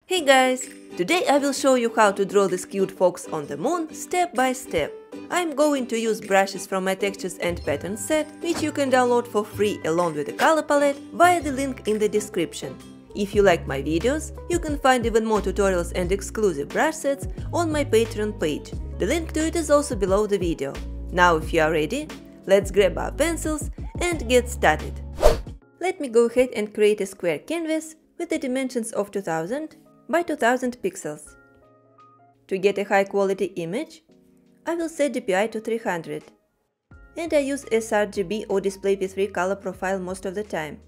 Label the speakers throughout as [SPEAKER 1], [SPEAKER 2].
[SPEAKER 1] Hey guys! Today I will show you how to draw this cute fox on the moon step by step. I'm going to use brushes from my textures and patterns set, which you can download for free along with the color palette via the link in the description. If you like my videos, you can find even more tutorials and exclusive brush sets on my Patreon page. The link to it is also below the video. Now if you are ready, let's grab our pencils and get started. Let me go ahead and create a square canvas with the dimensions of 2000 by 2000 pixels. To get a high quality image, I will set DPI to 300, and I use sRGB or Display P3 color profile most of the time.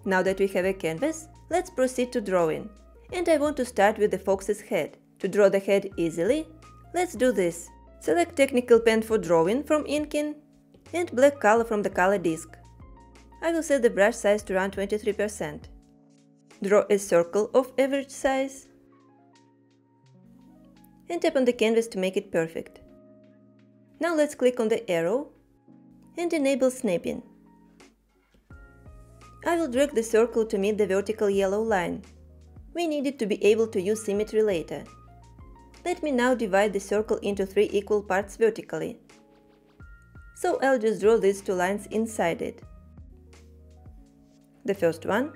[SPEAKER 1] Now that we have a canvas, let's proceed to drawing, and I want to start with the fox's head. To draw the head easily, let's do this. Select Technical Pen for drawing from inking, and black color from the color disc. I will set the brush size to around 23%. Draw a circle of average size and tap on the canvas to make it perfect. Now let's click on the arrow and enable snapping. I will drag the circle to meet the vertical yellow line. We need it to be able to use symmetry later. Let me now divide the circle into 3 equal parts vertically. So I'll just draw these 2 lines inside it. The first one.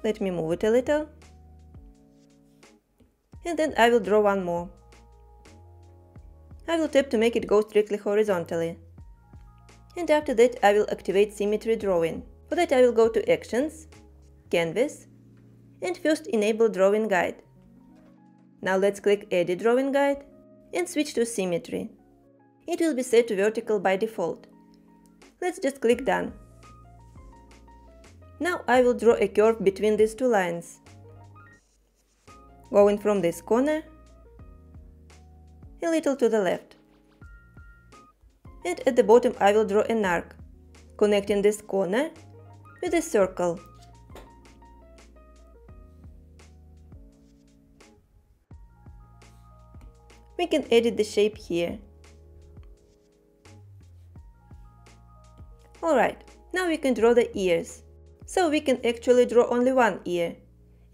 [SPEAKER 1] Let me move it a little. And then I will draw one more. I will tap to make it go strictly horizontally. And after that I will activate symmetry drawing. For that I will go to Actions, Canvas, and first enable Drawing Guide. Now let's click Edit Drawing Guide and switch to Symmetry. It will be set to vertical by default. Let's just click Done. Now I will draw a curve between these 2 lines, going from this corner a little to the left. And at the bottom I will draw an arc, connecting this corner with a circle. We can edit the shape here. Alright, now we can draw the ears. So we can actually draw only one ear,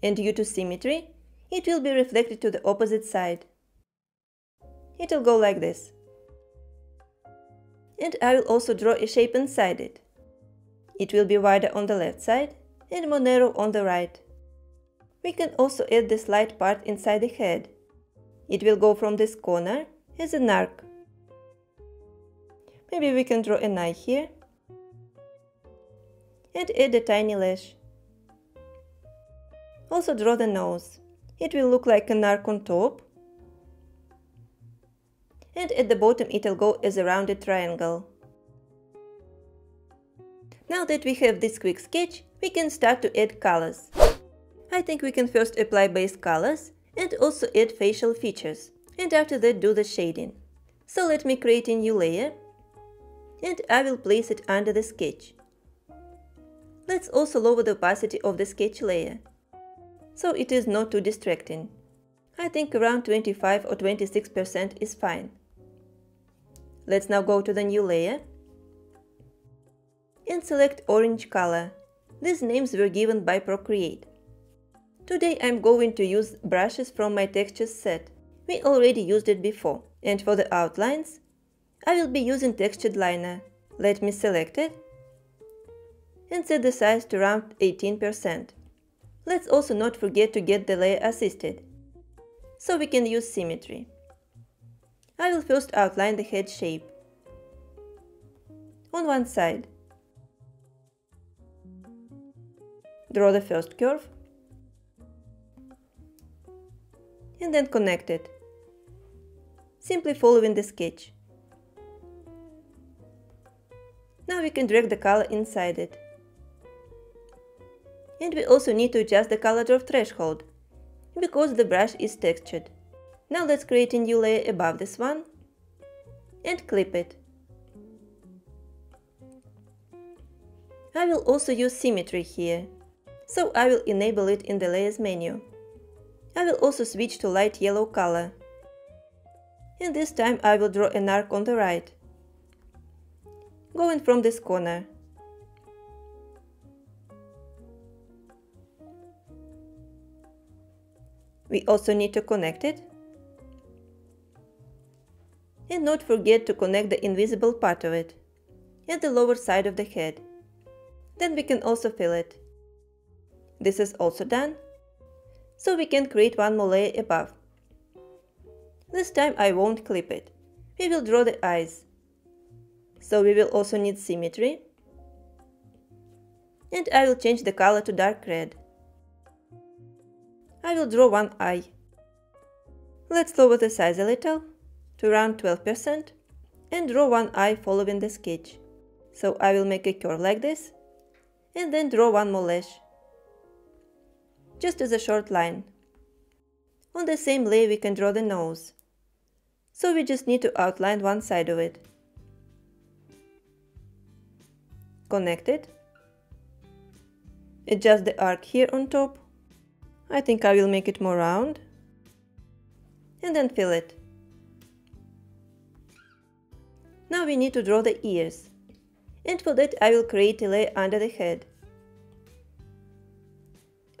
[SPEAKER 1] and due to symmetry, it will be reflected to the opposite side. It will go like this. And I will also draw a shape inside it. It will be wider on the left side and more narrow on the right. We can also add the slight part inside the head. It will go from this corner as an arc. Maybe we can draw an eye here. And add a tiny lash. Also draw the nose. It will look like an arc on top. And at the bottom it will go as a rounded triangle. Now that we have this quick sketch, we can start to add colors. I think we can first apply base colors and also add facial features. And after that do the shading. So let me create a new layer. And I will place it under the sketch. Let's also lower the opacity of the sketch layer, so it is not too distracting. I think around 25 or 26% is fine. Let's now go to the new layer and select orange color. These names were given by Procreate. Today I'm going to use brushes from my textures set. We already used it before. And for the outlines, I will be using textured liner. Let me select it and set the size to around 18%. Let's also not forget to get the layer assisted, so we can use symmetry. I will first outline the head shape on one side. Draw the first curve and then connect it, simply following the sketch. Now we can drag the color inside it. And we also need to adjust the color drop threshold, because the brush is textured. Now let's create a new layer above this one and clip it. I will also use symmetry here, so I will enable it in the layers menu. I will also switch to light yellow color. And this time I will draw an arc on the right, going from this corner. We also need to connect it. And not forget to connect the invisible part of it at the lower side of the head. Then we can also fill it. This is also done. So we can create one more layer above. This time I won't clip it. We will draw the eyes. So we will also need symmetry. And I will change the color to dark red. I will draw one eye. Let's lower the size a little, to around 12%, and draw one eye following the sketch. So I will make a curve like this, and then draw one more lash, just as a short line. On the same layer we can draw the nose, so we just need to outline one side of it. Connect it. Adjust the arc here on top. I think I will make it more round. And then fill it. Now we need to draw the ears. And for that I will create a layer under the head.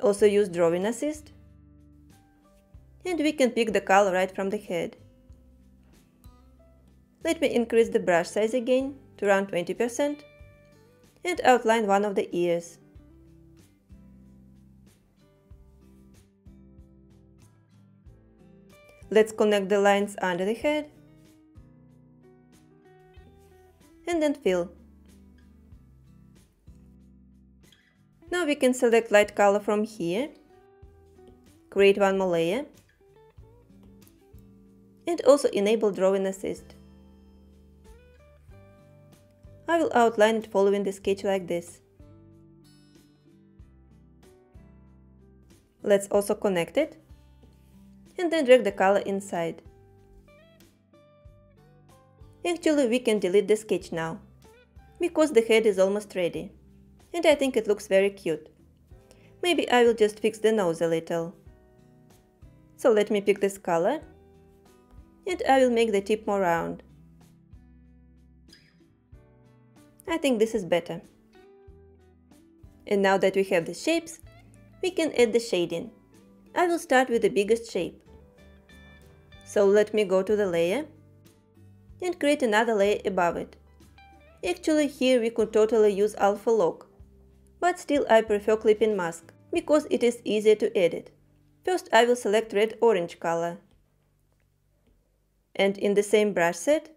[SPEAKER 1] Also use Drawing Assist. And we can pick the color right from the head. Let me increase the brush size again to around 20% and outline one of the ears. Let's connect the lines under the head and then fill. Now we can select light color from here, create one more layer, and also enable Drawing Assist. I will outline it following the sketch like this. Let's also connect it and then drag the color inside. Actually, we can delete the sketch now, because the head is almost ready, and I think it looks very cute. Maybe I will just fix the nose a little. So let me pick this color, and I will make the tip more round. I think this is better. And now that we have the shapes, we can add the shading. I will start with the biggest shape. So let me go to the layer and create another layer above it. Actually, here we could totally use alpha lock, but still I prefer clipping mask, because it is easier to edit. First I will select red-orange color. And in the same brush set,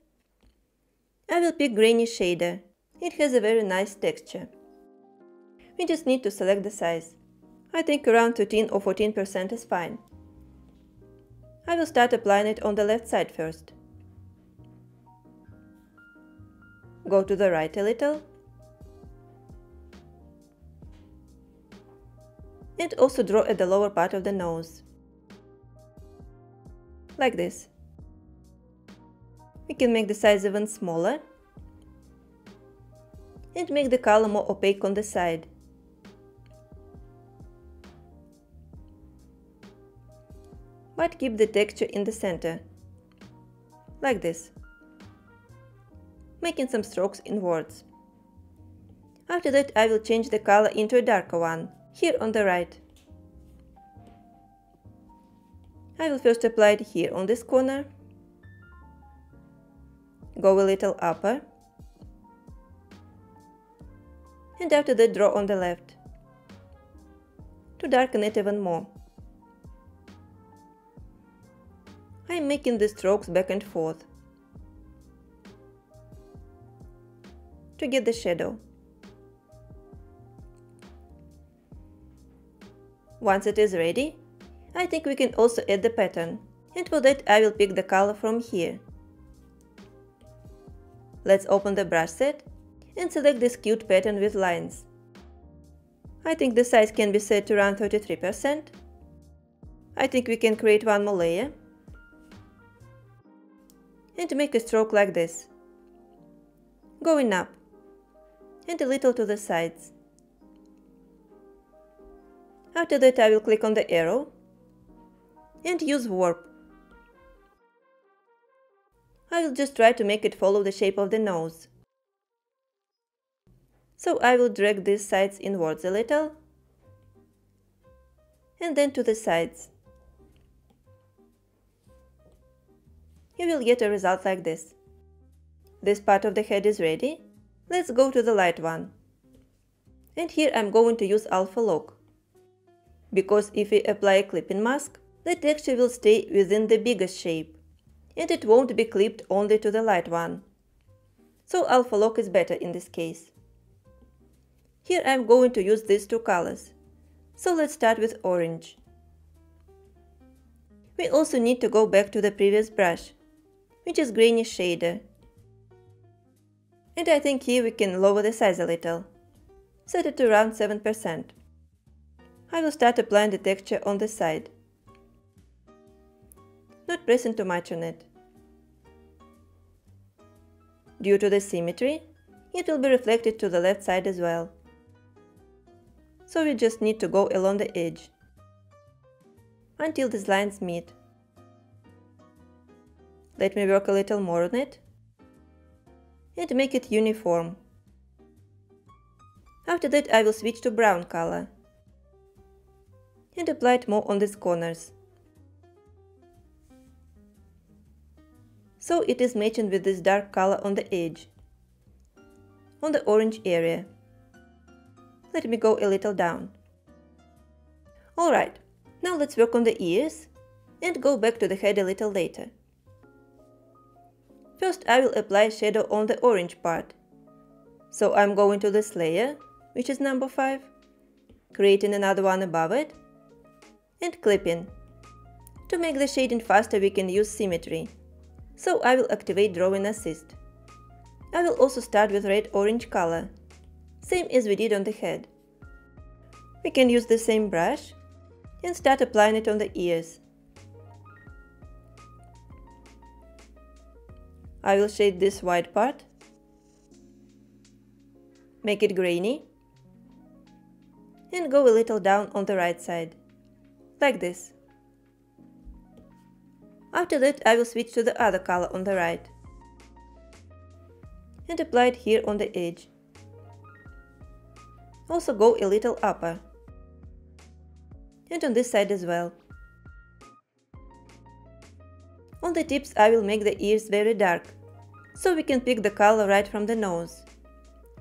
[SPEAKER 1] I will pick Grainy Shader. It has a very nice texture. We just need to select the size. I think around 13 or 14% is fine. I will start applying it on the left side first. Go to the right a little. And also draw at the lower part of the nose. Like this. We can make the size even smaller. And make the color more opaque on the side. But keep the texture in the center, like this, making some strokes inwards. After that I will change the color into a darker one, here on the right. I will first apply it here on this corner, go a little upper, and after that draw on the left, to darken it even more. I am making the strokes back and forth to get the shadow. Once it is ready, I think we can also add the pattern, and for that I will pick the color from here. Let's open the brush set and select this cute pattern with lines. I think the size can be set to around 33%. I think we can create one more layer and make a stroke like this, going up and a little to the sides. After that I will click on the arrow and use warp. I will just try to make it follow the shape of the nose. So I will drag these sides inwards a little and then to the sides. you will get a result like this. This part of the head is ready. Let's go to the light one. And here I'm going to use alpha lock. Because if we apply a clipping mask, the texture will stay within the biggest shape, and it won't be clipped only to the light one. So alpha lock is better in this case. Here I'm going to use these two colors. So let's start with orange. We also need to go back to the previous brush, which is Grainy Shader. And I think here we can lower the size a little. Set it to around 7%. I will start applying the texture on the side. Not pressing too much on it. Due to the symmetry, it will be reflected to the left side as well. So we just need to go along the edge until these lines meet. Let me work a little more on it and make it uniform. After that I will switch to brown color and apply it more on these corners. So it is matching with this dark color on the edge, on the orange area. Let me go a little down. Alright, now let's work on the ears and go back to the head a little later. First I will apply shadow on the orange part. So I'm going to this layer, which is number 5, creating another one above it, and clipping. To make the shading faster we can use Symmetry. So I will activate Drawing Assist. I will also start with red-orange color, same as we did on the head. We can use the same brush and start applying it on the ears. I will shade this white part, make it grainy, and go a little down on the right side, like this. After that I will switch to the other color on the right and apply it here on the edge. Also go a little upper and on this side as well. On the tips I will make the ears very dark, so we can pick the color right from the nose,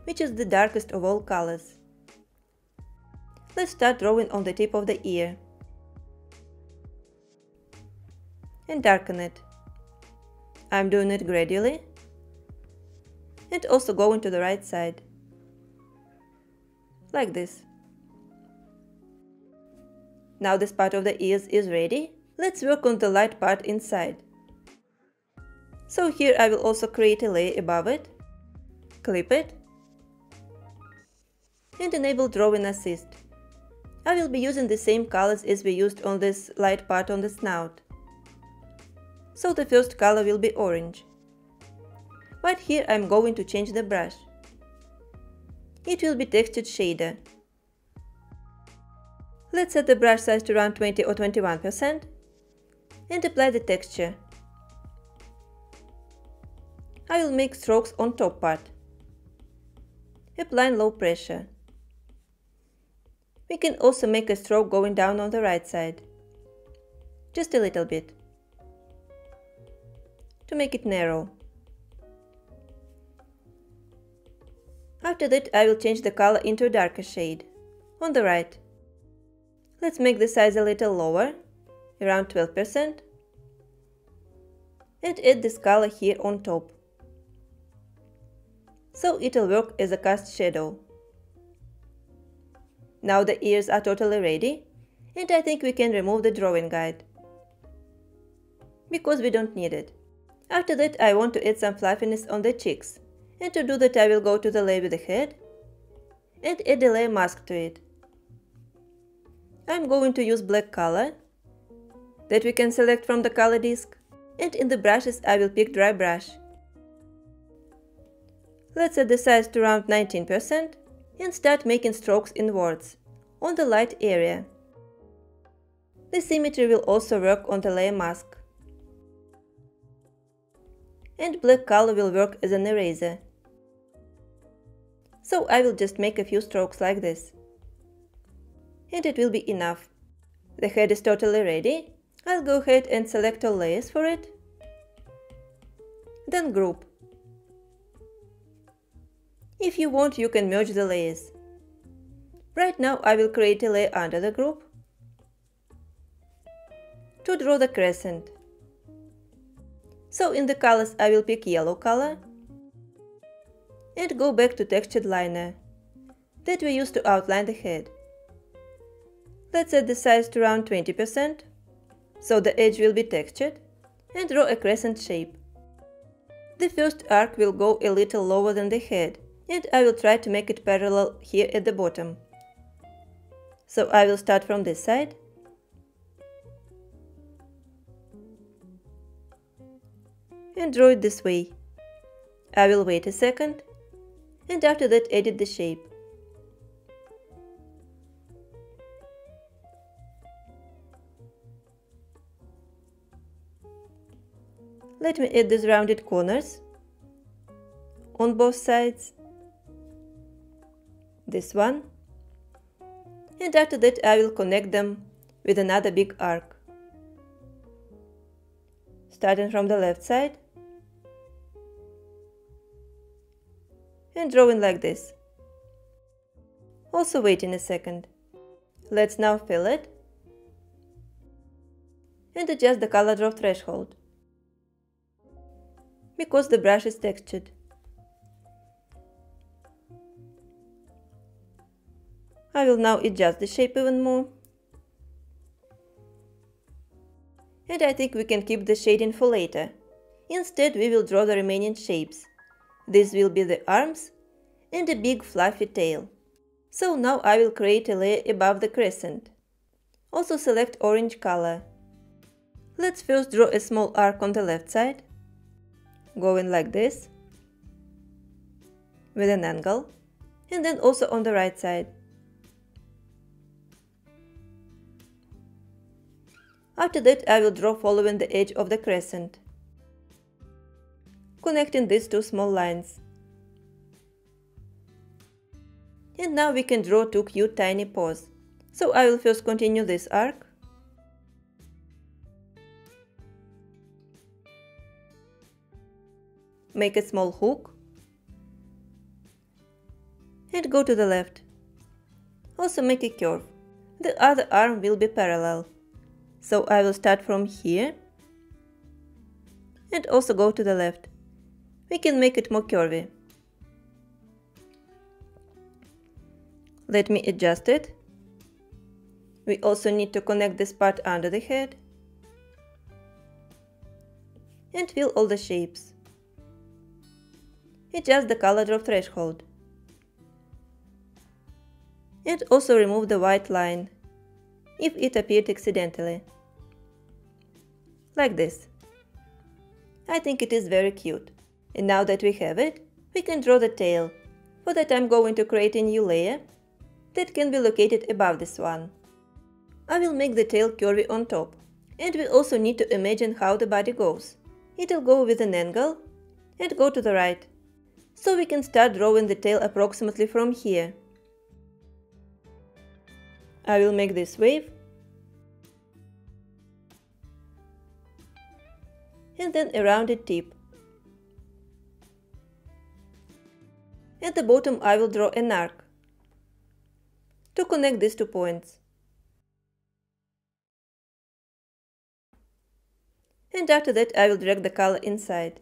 [SPEAKER 1] which is the darkest of all colors. Let's start drawing on the tip of the ear and darken it. I'm doing it gradually and also going to the right side, like this. Now this part of the ears is ready. Let's work on the light part inside. So here I will also create a layer above it, clip it, and enable Drawing Assist. I will be using the same colors as we used on this light part on the snout. So the first color will be orange. But here I'm going to change the brush. It will be Textured Shader. Let's set the brush size to around 20 or 21% and apply the texture. I will make strokes on top part, applying low pressure. We can also make a stroke going down on the right side, just a little bit, to make it narrow. After that I will change the color into a darker shade, on the right. Let's make the size a little lower, around 12%, and add this color here on top. So it'll work as a cast shadow. Now the ears are totally ready, and I think we can remove the drawing guide, because we don't need it. After that I want to add some fluffiness on the cheeks, and to do that I will go to the layer with the head and add a layer mask to it. I'm going to use black color that we can select from the color disc, and in the brushes I will pick dry brush. Let's set the size to around 19% and start making strokes inwards, on the light area. The symmetry will also work on the layer mask. And black color will work as an eraser. So I will just make a few strokes like this. And it will be enough. The head is totally ready. I'll go ahead and select all layers for it. then group. If you want, you can merge the layers. Right now I will create a layer under the group to draw the crescent. So in the colors I will pick yellow color and go back to textured liner that we used to outline the head. Let's set the size to around 20%, so the edge will be textured, and draw a crescent shape. The first arc will go a little lower than the head, and I will try to make it parallel here at the bottom. So I will start from this side and draw it this way. I will wait a second and after that edit the shape. Let me add these rounded corners on both sides, this one, and after that I will connect them with another big arc. Starting from the left side and drawing like this. Also waiting a second. Let's now fill it and adjust the color drop threshold because the brush is textured. I will now adjust the shape even more. And I think we can keep the shading for later. Instead we will draw the remaining shapes. This will be the arms and a big fluffy tail. So now I will create a layer above the crescent. Also select orange color. Let's first draw a small arc on the left side, going like this, with an angle, and then also on the right side. After that I will draw following the edge of the crescent, connecting these two small lines. And now we can draw two cute tiny paws. So I will first continue this arc. Make a small hook and go to the left. Also make a curve. The other arm will be parallel. So I will start from here and also go to the left. We can make it more curvy. Let me adjust it. We also need to connect this part under the head and fill all the shapes. Adjust the color drop threshold and also remove the white line if it appeared accidentally. Like this. I think it is very cute. And now that we have it, we can draw the tail. For that I'm going to create a new layer that can be located above this one. I will make the tail curvy on top. And we also need to imagine how the body goes. It'll go with an angle and go to the right. So we can start drawing the tail approximately from here. I will make this wave and then a rounded tip. At the bottom I will draw an arc to connect these 2 points. And after that I will drag the color inside.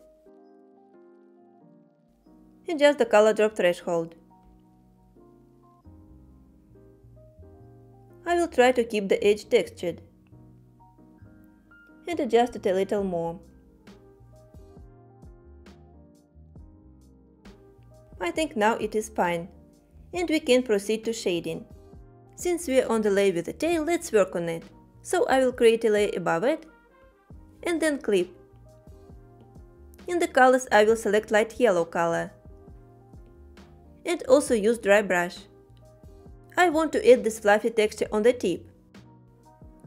[SPEAKER 1] Adjust the color drop threshold. I will try to keep the edge textured and adjust it a little more. I think now it is fine, and we can proceed to shading. Since we are on the layer with the tail, let's work on it. So I will create a layer above it, and then clip. In the colors I will select light yellow color, and also use dry brush. I want to add this fluffy texture on the tip,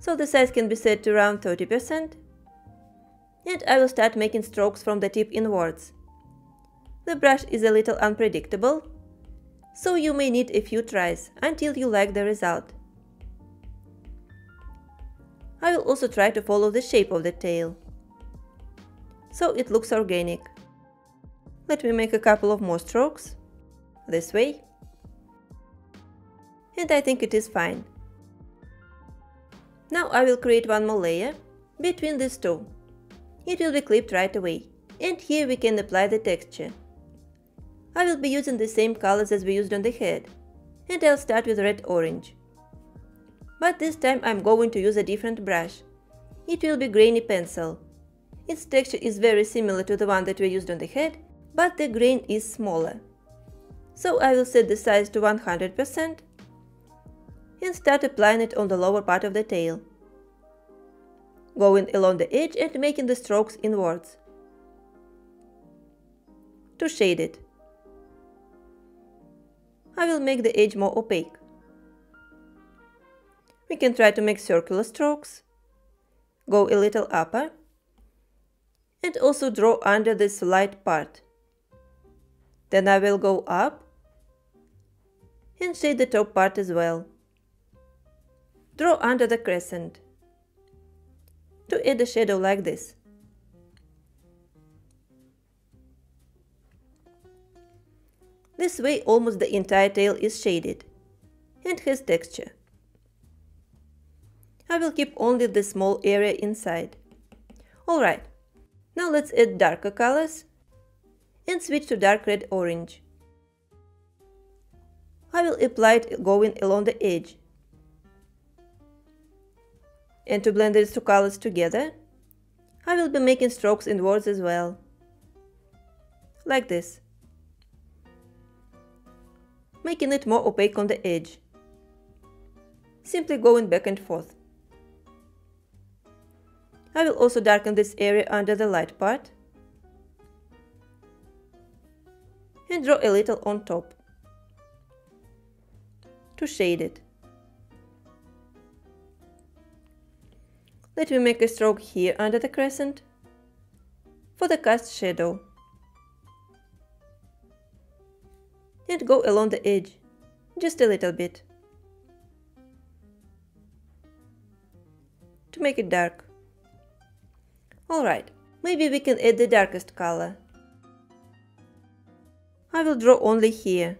[SPEAKER 1] so the size can be set to around 30%, and I will start making strokes from the tip inwards. The brush is a little unpredictable, so you may need a few tries until you like the result. I will also try to follow the shape of the tail, so it looks organic. Let me make a couple of more strokes, this way. And I think it is fine. Now I will create one more layer between these two. It will be clipped right away. And here we can apply the texture. I will be using the same colors as we used on the head. And I'll start with red-orange. But this time I'm going to use a different brush. It will be Grainy Pencil. Its texture is very similar to the one that we used on the head, but the grain is smaller. So I will set the size to 100% and start applying it on the lower part of the tail, going along the edge and making the strokes inwards. To shade it, I will make the edge more opaque. We can try to make circular strokes, go a little upper, and also draw under this light part. Then I will go up and shade the top part as well. Draw under the crescent to add a shadow like this. This way almost the entire tail is shaded and has texture. I will keep only the small area inside. Alright, now let's add darker colors and switch to dark red-orange. I will apply it going along the edge. And to blend these two colors together, I will be making strokes inwards as well. Like this. Making it more opaque on the edge. Simply going back and forth. I will also darken this area under the light part. And draw a little on top. To shade it. Let me make a stroke here under the crescent for the cast shadow. And go along the edge, just a little bit. To make it dark. Alright, maybe we can add the darkest color. I will draw only here.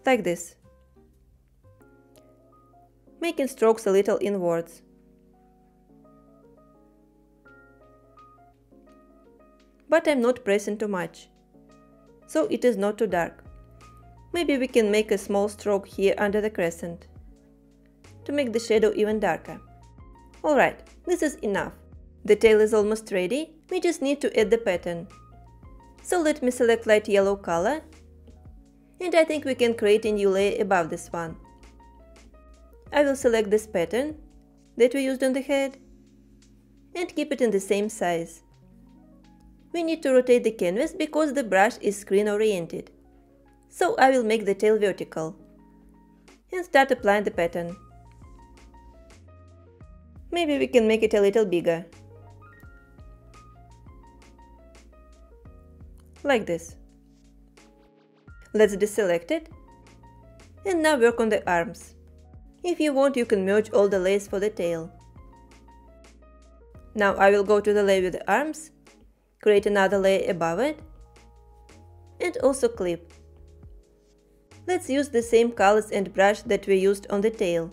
[SPEAKER 1] Like this. Making strokes a little inwards. But I'm not pressing too much, so it is not too dark. Maybe we can make a small stroke here under the crescent to make the shadow even darker. Alright, this is enough. The tail is almost ready, we just need to add the pattern. So let me select light yellow color, and I think we can create a new layer above this one. I will select this pattern that we used on the head and keep it in the same size. We need to rotate the canvas because the brush is screen oriented. So I will make the tail vertical and start applying the pattern. Maybe we can make it a little bigger. Like this. Let's deselect it. And now work on the arms. If you want, you can merge all the layers for the tail. Now I will go to the layer with the arms, create another layer above it, and also clip. Let's use the same colors and brush that we used on the tail.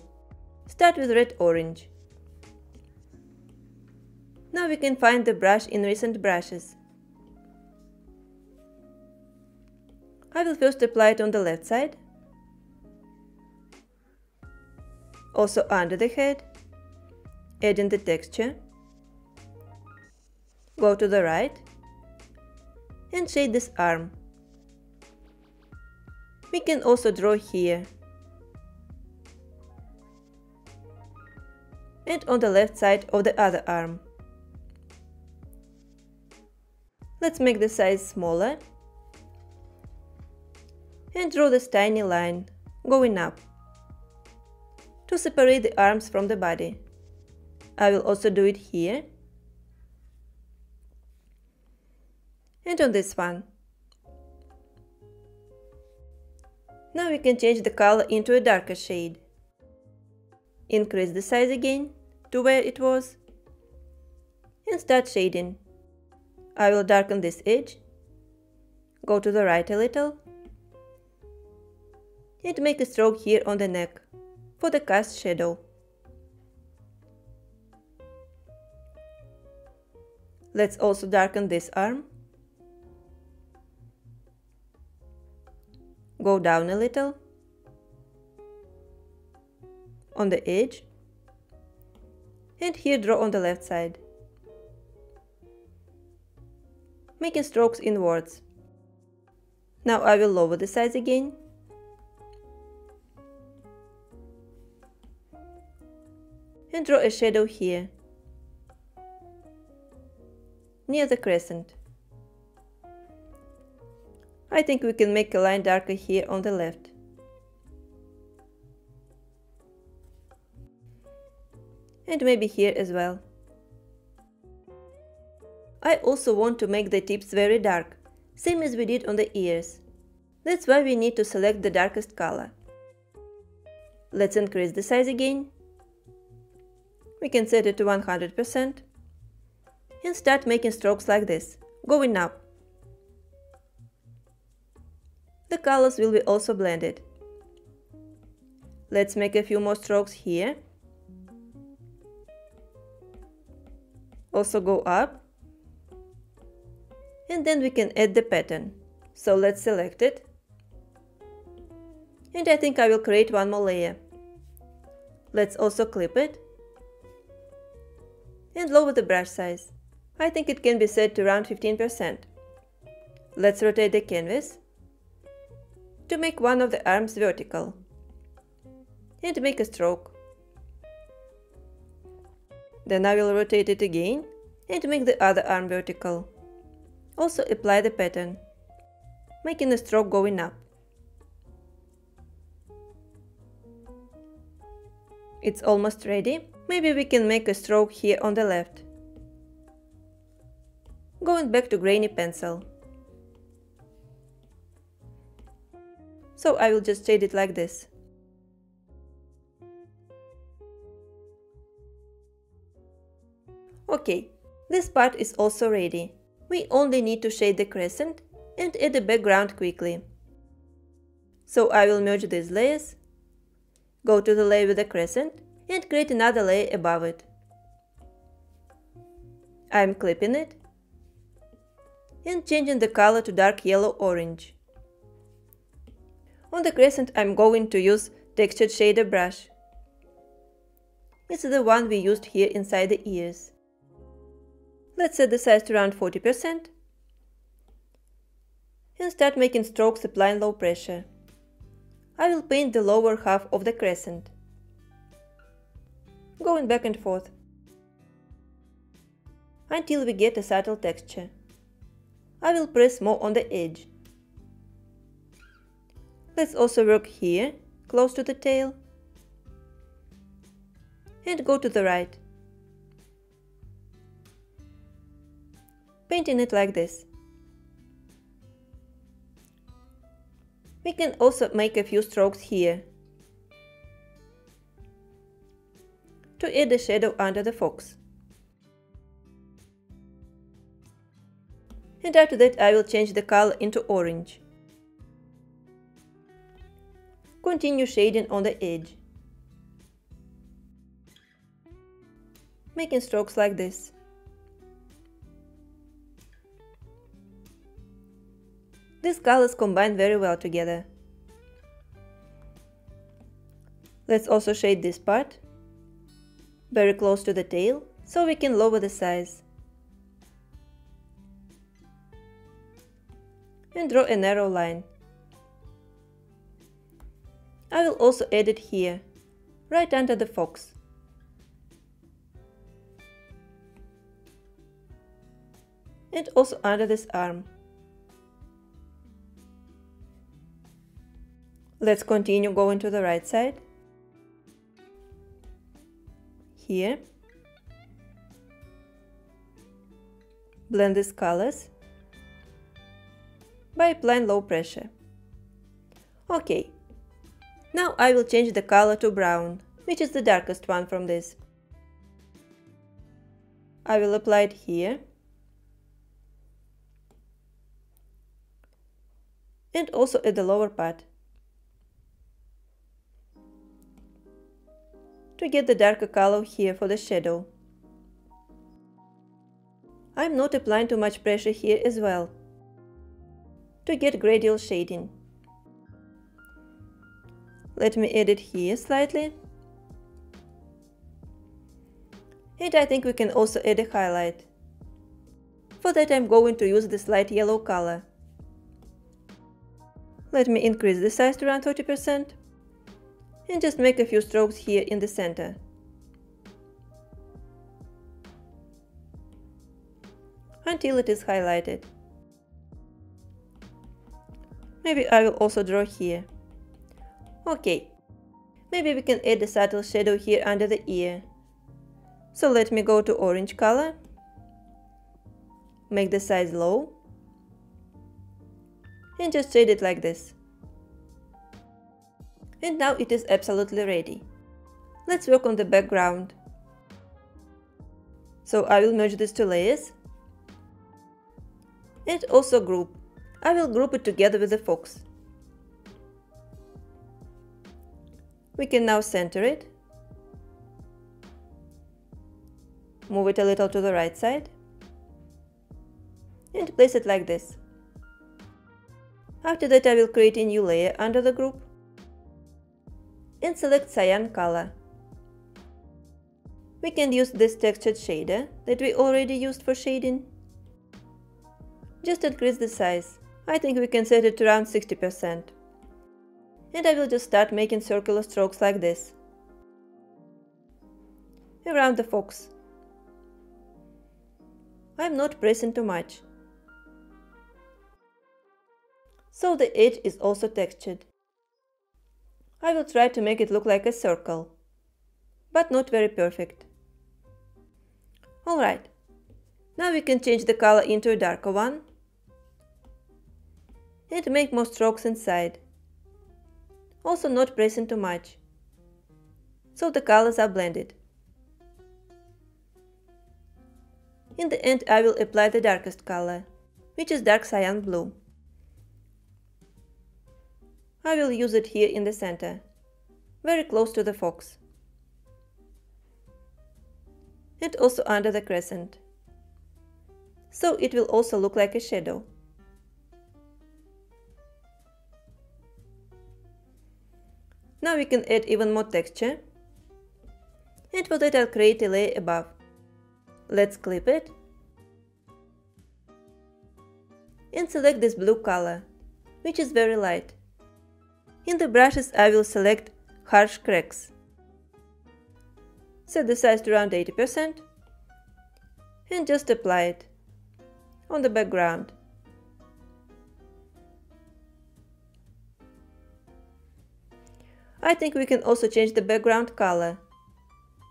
[SPEAKER 1] Start with red-orange. Now we can find the brush in recent brushes. I will first apply it on the left side, also under the head, adding the texture. Go to the right and shade this arm. We can also draw here and on the left side of the other arm. Let's make the size smaller and draw this tiny line going up to separate the arms from the body. I will also do it here and on this one. Now we can change the color into a darker shade. Increase the size again to where it was and start shading. I will darken this edge, go to the right a little, and make a stroke here on the neck for the cast shadow. Let's also darken this arm. Go down a little on the edge, and here draw on the left side, making strokes inwards. Now I will lower the size again, and draw a shadow here, near the crescent. I think we can make a line darker here on the left. And maybe here as well. I also want to make the tips very dark, same as we did on the ears. That's why we need to select the darkest color. Let's increase the size again. We can set it to 100% and start making strokes like this, going up. The colors will be also blended. Let's make a few more strokes here. Also go up. And then we can add the pattern. So let's select it. And I think I will create one more layer. Let's also clip it. And lower the brush size. I think it can be set to around 15%. Let's rotate the canvas to make one of the arms vertical. And make a stroke. Then I will rotate it again and make the other arm vertical. Also apply the pattern, making a stroke going up. It's almost ready. Maybe we can make a stroke here on the left. Going back to grainy pencil. So I will just shade it like this. Okay, this part is also ready. We only need to shade the crescent and add the background quickly. So I will merge these layers, go to the layer with the crescent and create another layer above it. I am clipping it and changing the color to dark yellow-orange. On the crescent I am going to use textured shader brush. It's the one we used here inside the ears. Let's set the size to around 40% and start making strokes applying low pressure. I will paint the lower half of the crescent, going back and forth until we get a subtle texture. I will press more on the edge. Let's also work here, close to the tail, and go to the right, painting it like this. We can also make a few strokes here to add a shadow under the fox. And after that I will change the color into orange. Continue shading on the edge, making strokes like this. These colors combine very well together. Let's also shade this part, very close to the tail, so we can lower the size. And draw a narrow line. I will also add it here, right under the fox. And also under this arm. Let's continue going to the right side. Here. Blend these colors by applying low pressure. Okay. Now I will change the color to brown, which is the darkest one from this. I will apply it here, and also at the lower part. To get the darker color here for the shadow. I'm not applying too much pressure here as well. To get gradual shading. Let me add it here slightly. And I think we can also add a highlight. For that I'm going to use this light yellow color. Let me increase the size to around 30% and just make a few strokes here in the center. Until it is highlighted. Maybe I will also draw here. Okay, maybe we can add a subtle shadow here under the ear. So let me go to orange color, make the size low, and just shade it like this. And now it is absolutely ready. Let's work on the background. So I will merge these two layers and also group. I will group it together with the fox. We can now center it, move it a little to the right side, and place it like this. After that I will create a new layer under the group and select cyan color. We can use this textured shader that we already used for shading. Just increase the size. I think we can set it to around 60%. And I will just start making circular strokes like this around the fox. I'm not pressing too much. So the edge is also textured. I will try to make it look like a circle, but not very perfect. Alright, now we can change the color into a darker one and make more strokes inside. Also not pressing too much, so the colors are blended. In the end I will apply the darkest color, which is dark cyan blue. I will use it here in the center, very close to the fox. And also under the crescent, so it will also look like a shadow. Now we can add even more texture, and for that I'll create a layer above. Let's clip it and select this blue color, which is very light. In the brushes I will select harsh cracks. Set the size to around 80% and just apply it on the background. I think we can also change the background color.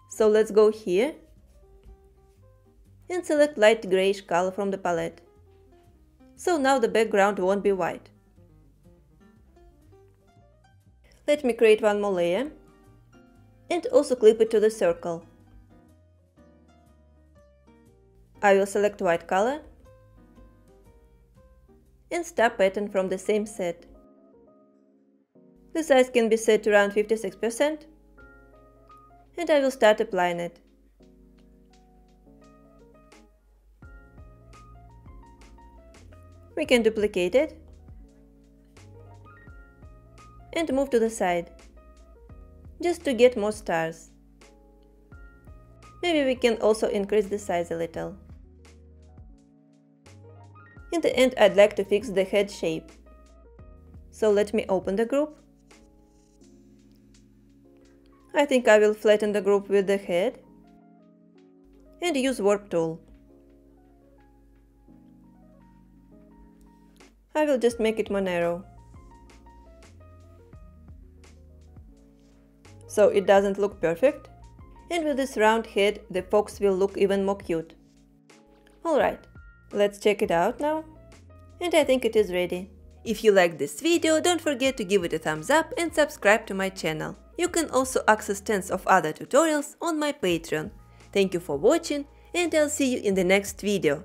[SPEAKER 1] So let's go here and select light grayish color from the palette. So now the background won't be white. Let me create one more layer and also clip it to the circle. I will select white color and star pattern from the same set. The size can be set to around 56% and I will start applying it. We can duplicate it and move to the side, just to get more stars. Maybe we can also increase the size a little. In the end I'd like to fix the head shape. So let me open the group. I think I will flatten the group with the head and use warp tool. I will just make it more narrow, so it doesn't look perfect, and with this round head the fox will look even more cute. Alright, let's check it out now, and I think it is ready. If you liked this video, don't forget to give it a thumbs up and subscribe to my channel. You can also access tons of other tutorials on my Patreon. Thank you for watching, and I'll see you in the next video.